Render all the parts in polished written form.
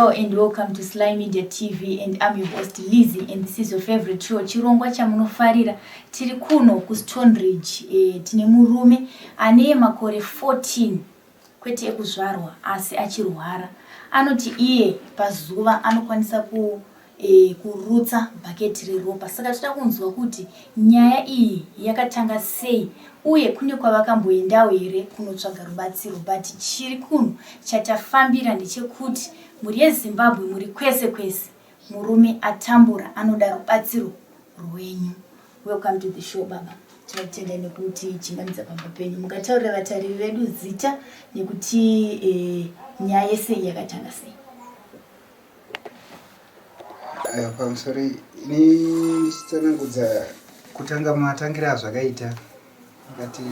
Hello and welcome to Sly Media TV, and I'm your host Lizzie, and this is your favorite show chirongwa chamunofarira. Tiri kuno ku Stonebridge, tine murume ane makore 14 kwete ekuzvarwa asi achirwara. Anoti iye pazuva anokwanisa kurutsa bhaketi reropa. Saka toda kunzwa kuti nyaya iyi yakatanga sei uye kune kwavakamboendawo here kunotsvaga rubatsiro. But chiri kuno chatafambira ndechekuti muri yeZimbabwe, muri kwese kwese, murume atambura anoda rubatsiro rwenyu. Welcome to the show, baba. Tinotenda nekuti chingamidza pamba penyu. Mukataurira vatariri vedu zita nekuti nyaya sei yakatanga sei. Pamusoro ini chitsanangudza kutanga matangira zvakaita ngati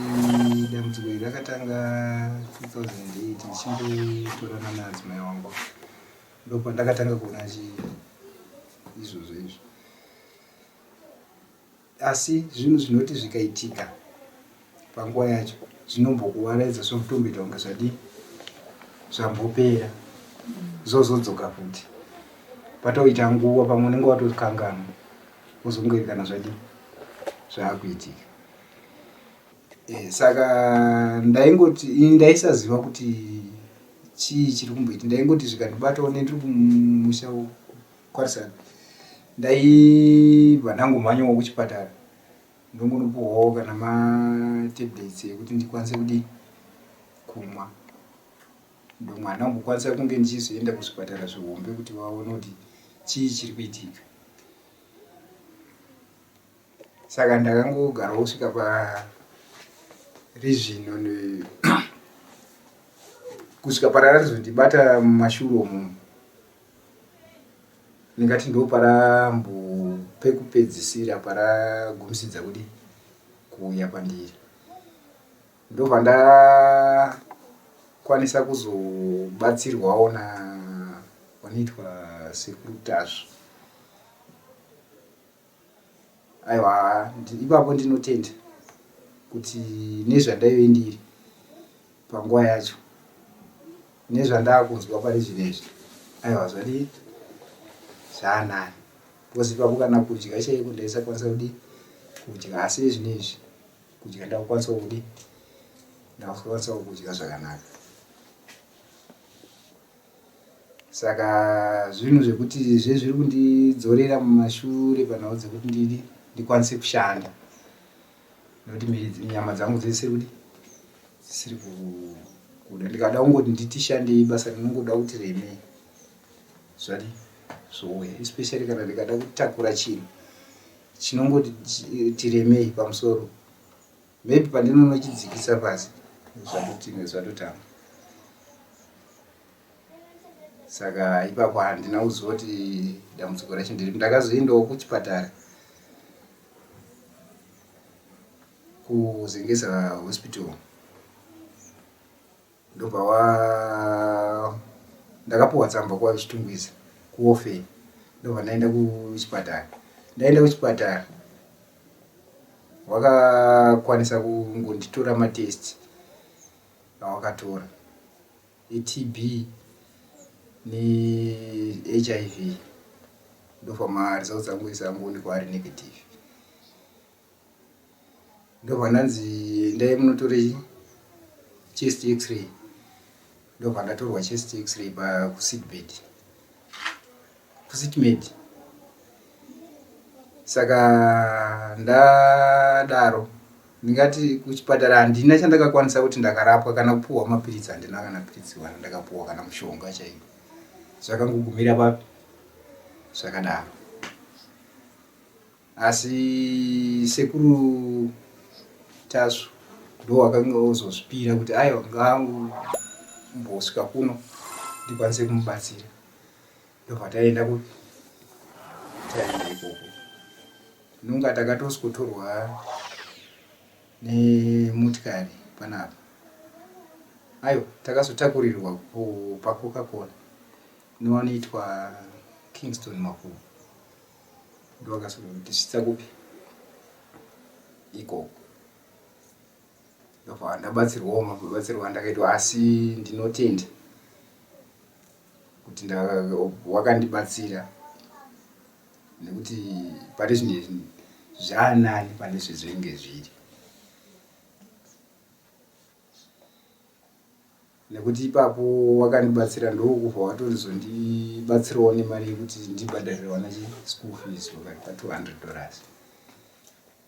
dambudziko iri rakatanga 2008 ndichimbotorana nadzimai wangu. Ndipo ndakatanga kuona izvozvo izvo. Asi zvinhu zvinoti zvikaitika panguva yacho zvinombokuwaraidza somutomboita kunge zvambopera zozodzoka futi. Patoita nguva pamwe unenge watokanganwa wozongoirikana zvaakuitika. Saka ndaisaziva kuti chii chiri kumboita. Ndaingoti zvikandibatawo ndiri kumusha kwarisana ndaibva ndangomhanyawo kuchipatara ndongonopuhwawo kana matablets ekuti ndikwanise kumwa. Ndomwe ndambokwanisa kunge ndichizoenda kuzvipatara zvihombe kuti vaone kuti chii chiri kuitika. Saka ndakangogarawo kusvika parizvino kusvika pararizondibata mumashure umu. Ndingati ndo pekupedzisira paragumisidza kuuya pandiri. Ndo pandakwanisa kuzobatsirwawo wanoitwa Sekuru Tasvu. Aiwa, ipapo ndinotenda kuti nezvandaive ndiri panguva yacho nezvandakunzwa pari zvinezvi, aiwa zvaanani. Because ipapo kana kudya chaiko ndaisakwanisa kudya, asi zvinezvi kudya ndakukwanisawo kudya zvakanaka. Saka zvinhu zvekuti zvezviri kundidzorera mumashure panhau dzekuti ndikwanise kushanda. Nokuti nyama dzangu dzisiri kuda. Ndikada kungoti nditi shandei basa rinongoda kuti remei zvouya. Especially kana ndikada kutakura chinhu chinongoti tiremei pamusoro, maybe pandinonochidzikisa pasi zvatotanga. Saka ipapo handina kuziva kuti dambudziko racho ndiri. Ndakazoendawo kuchipatara kuzengeza hospital. Ndobva ndakapuhwa tsamba kuvachiTungwiza kuofe. Ndobva ndaenda kuchipatara. Ndaenda kuchipatara wakakwanisa kungonditora matest awakatora eTB neHIV. Ndobva maresults angu ese angoonekwa ari negative. Ndobva ndanzi endai munotore chest x-ray. Ndobva ndatorwa chest x-ray kuSitmed. Saka ndadaro ndingati kuchipatara handina chandakakwanisa kuti ndakarapwa kana kupuhwa mapiritsi. Handina kana piritsi ndakapuhwa kana mushonga chaiwo. Zvakangogumira papi zvakadaro. Asi Sekuru Tasvu ndo wakanga ozozvipira kuti aiwa ngambosvika kuno ndikwanise kumubatsira. Ndobva taenda ikoko. Nonga takatosikotorwa nemotikari panapa. Aiwa, takazotakurirwa paCoca-Cola nowanoitwa Kingston Makuru. Ndo vakasoti tisvitsa kupi ikoko. Ndobva ndabatsirwawo mabatsirwo andakaitwa. Asi ndinotenda kuti wakandibatsira nekuti pane zvinhu zvaanani pane zvezvinenge zviri, nekuti ipapo wakandibatsira ndokubva watonzondibatsirawo nemari yekuti ndibhadharirwa nachi school fees wakati $200.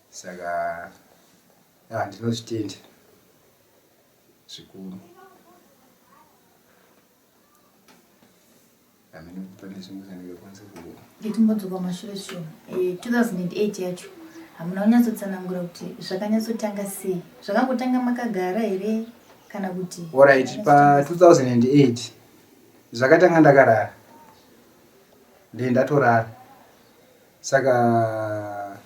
Saka ndinozvitenda zvikuru. Ngetimbodzoka mashure shoma 2008 yacho hamuna kunyatsotsanangura kuti zvakanyatsotanga sei, zvakangotanga makagara here kana kuti alright? Pa 2008 zvakatanga ndakarara ndatorara, saka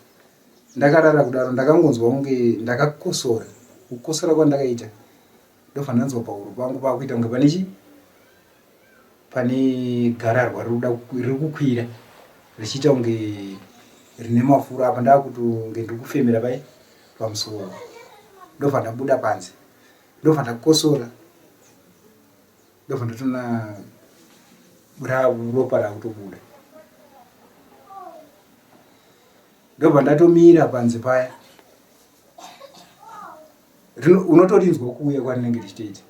ndakarara kudaro ndakangonzwa kunge ndakakosora. Kukosora kwandakaita ndobva ndanzwa pahuro pangu pakuita kunge pane gararwa riri kukwira richiita kunge rine mafuro apa. Ndakuti kunge ndiri kufemera pamusoro, ndobva ndabuda panze, ndobva ndakosora, ndobva ndatona ropa rakutobuda, ndobva ndatomira panze paya. Unotorinzwa kuuya kwarinenge richitoita,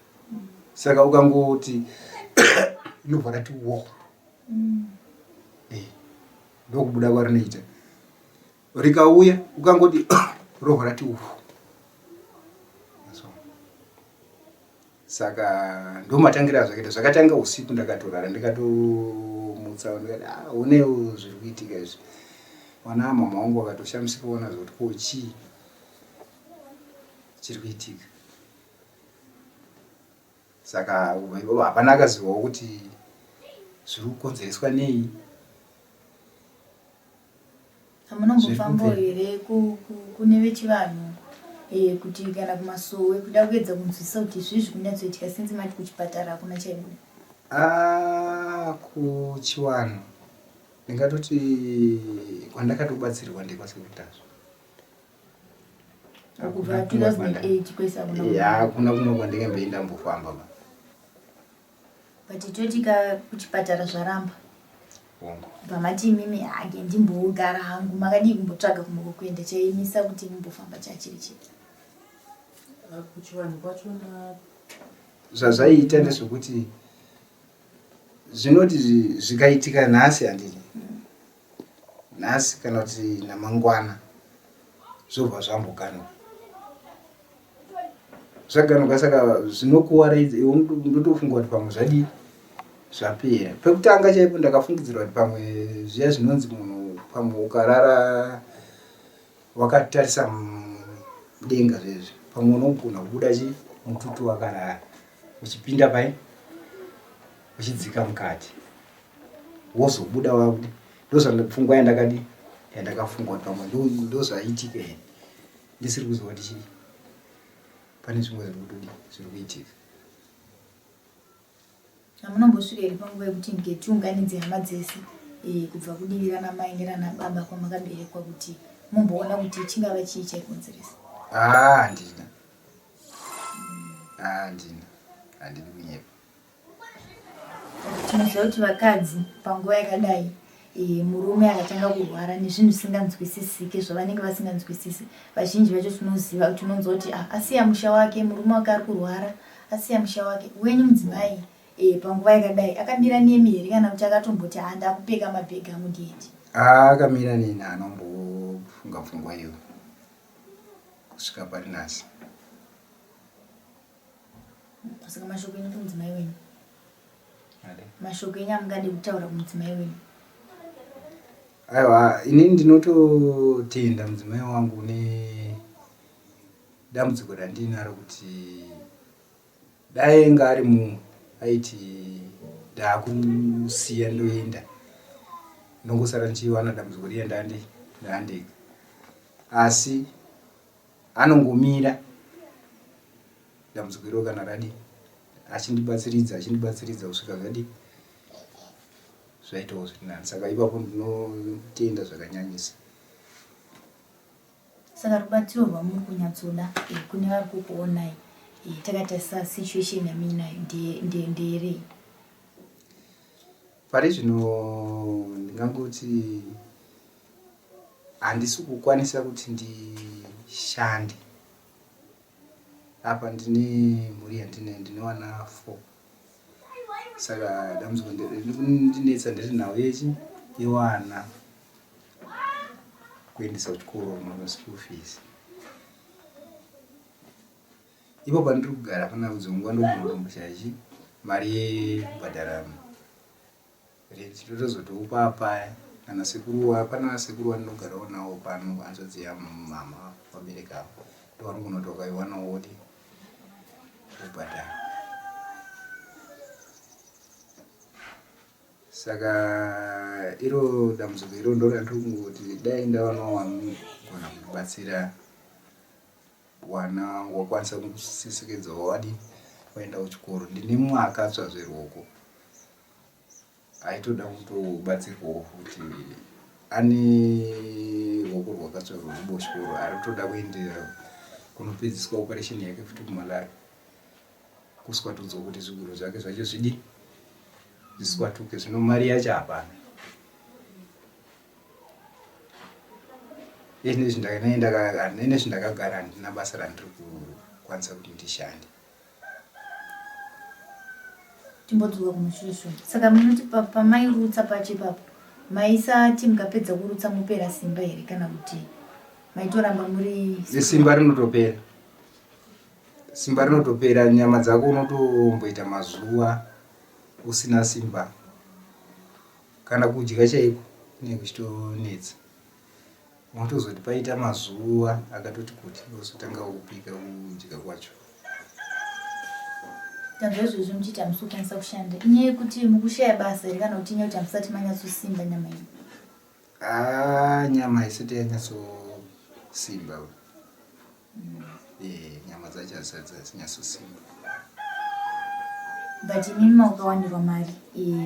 saka ukangoti inobva rati wo ndokubuda kwarinoita. Rikauya ukangoti robva rati ufu. Saka ndomatangira zvakaita. Zvakatanga usiku ndakatorara ndikatomutsa ndikati unewo zviri kuitika izvi. Mwana mama wangu akatoshamisika kuona zvoti chii chiri kuitika. Saka hapana akazivawo kuti zviri kukonzereswa nei. Hamunombofambo here kune vechivanhu kuti kana kumasowe kuda kuedza kunzwisisa kuti izvizvi kunyatsoitika sinzi mati kuchipatara hakuna chaibuda? Kuchivanhu ndingatoti kwandakatobatsirwa ndekwaSekuru Tasvu. Kubva 2008 kwese hakuna kumwe kwandinge ndambofamba. But totika kuchipatara zvaramba. Pamati mimi hage ndimbogara hangu, makadii kumbotsvaga kumbokuenda chaimisa kuti mumbofamba chachiri chete. Kuchivanhu kwachona zvazvaita ndezvekuti zvinoti zvikaitika nhasi handini nhasi kana kuti namangwana zvobva zvamboganuka. Zvaganuka saka zvinokuwaraidza iwe ndotofunga kuti pamwe zvadii zvapera. Pekutanga chaipo ndakafungidzirwa kuti pamwe zviya zvinonzi munhu pamwe ukarara wakatarisa mudenga zvezvi pamwe unogona kubuda mututu wakarara uchipinda pai uchidzika mukati wozobuda wabuda. Ndozvandapfungwa yandakafunga kuti pamwe ndozvaitika here ndisiri kuziva kuti chii pane zvimwe zviri kuitika. Hamunombosvika here panguva yekuti ngetiunganidze hama dzese kubva kudivi rana mai nerana baba kwamakaberekwa kuti mumboona kuti chingava chii chaikonzeresa? Handina. Handina kunyepa. Tinoziva kuti vakadzi panguva yakadai murume akatanga kurwara nezvinhu zvisinganzwisisike zvavanenge vasinganzwisisi, vazhinji vacho tinonzwa kuti asiya musha wake, murume wake ari kurwara asiya musha wake. Wenyu mudzimai panguva yakadai akamira nemi here kana kuti akatomboti ndakupeka mabhegi amudieti? Akamira neni, anombofunga pfungwa iyo kusvika pari nhasi. Saka mashoko enyu kumudzimai wenyu, mashoko enyu amungade kutaura kumudzimai wenyu? Aiwa, inini ndinototenda mudzimai wangu nedambudziko randinaro kuti dai anga ari munhu aiti ndakusiya ndoenda ndongosara ndichiwana dambudziko riya ndaandega, asi anongomira dambudziko iro kana radi achindibatsiridza kusvika zvadi zvaitawo zviri nani. Saka ipapo ndinotenda zvakanyanyisa. Saka rubatsiro rwamuri kunyatsoda kune vari kukuonai takatarisa situation yamuinayo ndeerei? pari zvino ndingangoti handisi kukwanisa kuti ndishande apa ndine mhuri yandine wana 4 saka dambudziko ndinetsa ndiri nhau yewana kuendesa kuchikoro school fees. Ipo pandiri kugara pana udzongwa ndokunotomboshaishi mari yekubhadhara rent totozotopa apa kana sekuru apana sekuru vanogarawo nawo pano anzodziya mama vabereka avo ndovari kunotoka iwanawo woti kubhadhara. Saka iro dambudziko iro ndo randiri kungoti dai ndawanawo vanogona kubatsira wana wakwanisa kusisekedzawo wadi waenda kuchikoro. Ndine mwaka tsvazveruoko aitoda kutobatsirwawo kuti ane ruoko rwakatsvarwa ruboshkoro aritoda kuendera kunopedziswa operation yake futi kumalari kuswatudzwa kuti zviguro zvake zvacho zvidi zviswatuke. Zvino mari yacho hapana. Ine zvindakagara handina basa randiri kukwanisa kuti ndishande. Timbodzoka kumushure. Saka munoti pamairutsa pachipapo maisati mukapedza kurutsa mupera simba here kana kuti maitoramba muri simba rinotopera. Simba rinotopera, nyama dzako unotomboita mazuva usina simba kana kudya chaiko kunenge kuchitonetsa. Unotozoti paita mazuva akatoti kuti uzotanga kupika kudya kwacho. Tanzvo izvozvo muchiti hamusokwanisa kushanda inyaya yekuti mukushaya basa here kana kuti inyaya yekuti hamusati manyatsosimba nyama ino? Nyama haisati yanyatsosimba. Nyama dzacho hazisati dzanyatsosimba. But imimi maukawanirwa mari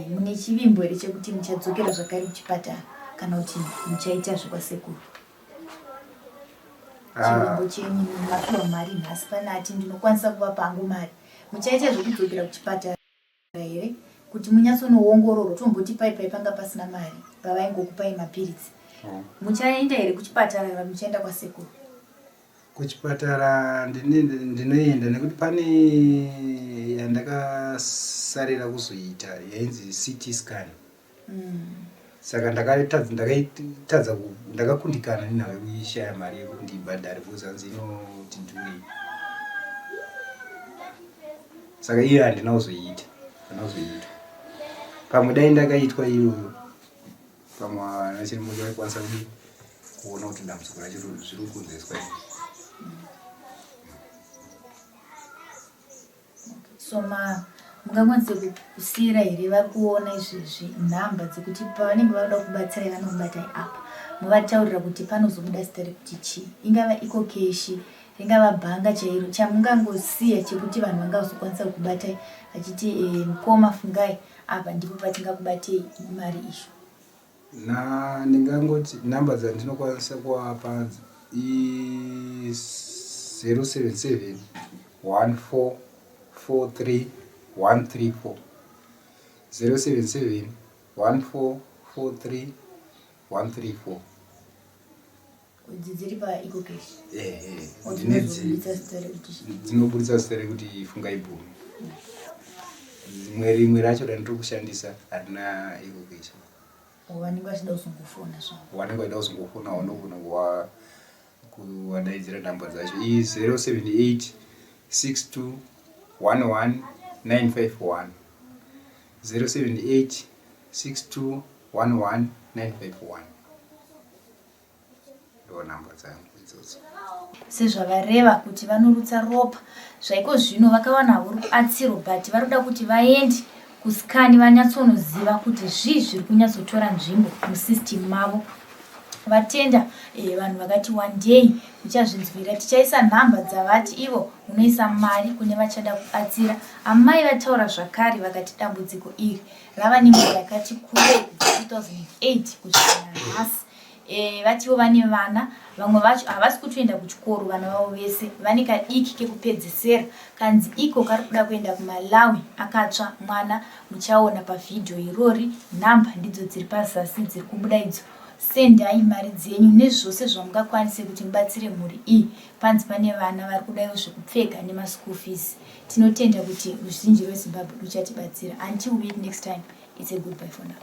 mune chivimbo here chekuti muchadzokera zvakare kuchipatara kana kuti muchaita zvekwasekuru? Chivimbo chenyu mapiwa mari nhasi panati ndinokwanisa kuvapa hangu mari, muchaita zvekudzokera kuchipatara here kuti munyatsonoongororwa tomboti pai panga pasina mari pavaingokupai mapiritsi? Muchaenda here kuchipatara kana muchaenda kwasekuru? Kuchipatara ndinoenda nekuti pane yandakasarira kuzoita yainzi CT scan. Saka ndakakundikana nenhau yekuishaya mari yekuti ndibhadhare kuzanzi inoti dhuri. Saka iyo handina kuzoiita. Pamwe dai ndakaitwa iyoyo pamwe nachiri mmoja waikwanisa kuona kuti dambudziko racho zviri kukonzeswa. So mungakwanisa kusiyira here vari kuona izvezvi nhamba dzekuti pavanenge vanoda kubatsirai vanokubatai apa muvataurira kuti panozobuda zita rekuti chii, ingava iko keshi ringava bhanga chairo chamungangosiya chekuti vanhu vangazokwanisa kukubatai vachiti mukoma fungai apa ndipo patingakubatei mari izvo? Ndingangoti nhamba dzandinokwanisa kuvapa i077 14 43 134 077 14 43 134. Dziri paiko keshi? Dzinobudisa zita rekuti fungai bhumi. Rimwe racho randiri kushandisa harina iko keshi. Wanenge wachida kuzongofona zvavo? Wanenge wachida kuzongofona wanogona kuwadaidzira nhamba dzacho i078 62 11 951 078 62 11 951 ndo nhamba dzangu idzodzo. Sezvavareva kuti vanorutsa ropa zvaiko zvino vakawana rubatsiro but varoda kuti vaende kusikani vanyatsonoziva kuti zvii zviri kunyatsotora nzvimbo musystem mavo. Vatenda vanhu vakati one day muchazvinzwira tichaisa nhamba dzavati ivo unoisa mari kune vachada kubatsira. Amai vataura zvakare vakati dambudziko iri rava nenguva yakati kure 2008 kusvika nhasi vatiwo vane vana, vamwe vacho havasi kutoenda kuchikoro vana vavo vese, vane kadiki kekupedzisira kanzi iko kari kuda kuenda kuMalawi. Akatsva mwana, muchaona pavhidhiyo irori, nhamba ndidzo dziri pazasi dziri kubuda idzo. Sendai mari dzenyu nezvose zvamungakwanise kuti mubatsire mhuri iyi. Panzi pane vana vari kudaiwo zvekupfeka nemaschool fees. Tinotenda kuti ruzhinji rweZimbabwe ruchatibatsira. Until we meet next time, it's a goodbye for now.